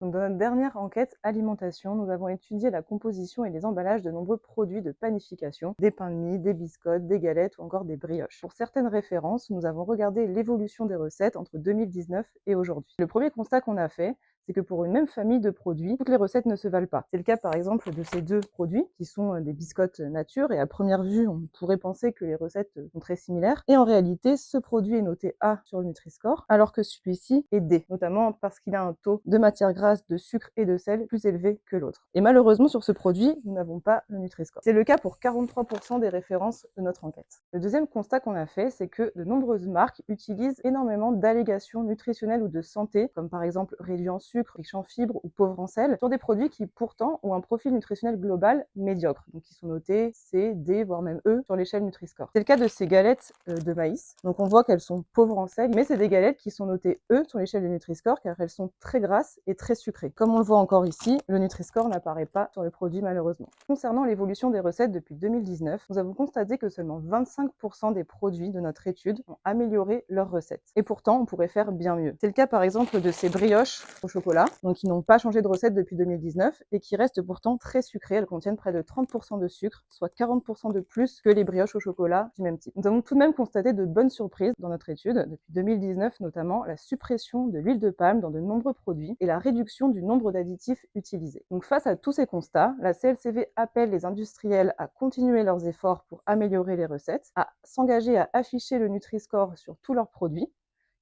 Donc, dans notre dernière enquête alimentation, nous avons étudié la composition et les emballages de nombreux produits de panification, des pains de mie, des biscottes, des galettes ou encore des brioches. Pour certaines références, nous avons regardé l'évolution des recettes entre 2019 et aujourd'hui. Le premier constat qu'on a fait, c'est que pour une même famille de produits, toutes les recettes ne se valent pas. C'est le cas par exemple de ces deux produits qui sont des biscottes nature et à première vue, on pourrait penser que les recettes sont très similaires. Et en réalité, ce produit est noté A sur le Nutri-Score alors que celui-ci est D, notamment parce qu'il a un taux de matière grasse, de sucre et de sel plus élevé que l'autre. Et malheureusement, sur ce produit, nous n'avons pas le Nutri-Score. C'est le cas pour 43% des références de notre enquête. Le deuxième constat qu'on a fait, c'est que de nombreuses marques utilisent énormément d'allégations nutritionnelles ou de santé, comme par exemple réduit en sucre, riche en fibres ou pauvre en sel, sur des produits qui pourtant ont un profil nutritionnel global médiocre, donc qui sont notés C, D, voire même E sur l'échelle Nutri-Score. C'est le cas de ces galettes de maïs. Donc on voit qu'elles sont pauvres en sel, mais c'est des galettes qui sont notées E sur l'échelle du Nutri-Score car elles sont très grasses et très sucrées. Comme on le voit encore ici, le Nutri-Score n'apparaît pas sur le produit malheureusement. Concernant l'évolution des recettes depuis 2019, nous avons constaté que seulement 25% des produits de notre étude ont amélioré leurs recettes. Et pourtant, on pourrait faire bien mieux. C'est le cas par exemple de ces brioches au chocolat, donc qui n'ont pas changé de recette depuis 2019 et qui restent pourtant très sucrées. Elles contiennent près de 30% de sucre, soit 40% de plus que les brioches au chocolat du même type. Nous avons tout de même constaté de bonnes surprises dans notre étude, depuis 2019 notamment, la suppression de l'huile de palme dans de nombreux produits et la réduction du nombre d'additifs utilisés. Donc face à tous ces constats, la CLCV appelle les industriels à continuer leurs efforts pour améliorer les recettes, à s'engager à afficher le Nutri-Score sur tous leurs produits,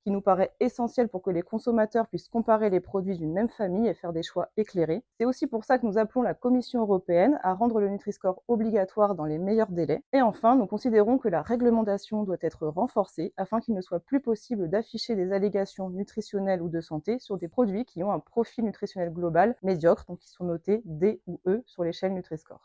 qui nous paraît essentiel pour que les consommateurs puissent comparer les produits d'une même famille et faire des choix éclairés. C'est aussi pour ça que nous appelons la Commission européenne à rendre le Nutri-Score obligatoire dans les meilleurs délais. Et enfin, nous considérons que la réglementation doit être renforcée afin qu'il ne soit plus possible d'afficher des allégations nutritionnelles ou de santé sur des produits qui ont un profil nutritionnel global médiocre, donc qui sont notés D ou E sur l'échelle Nutri-Score.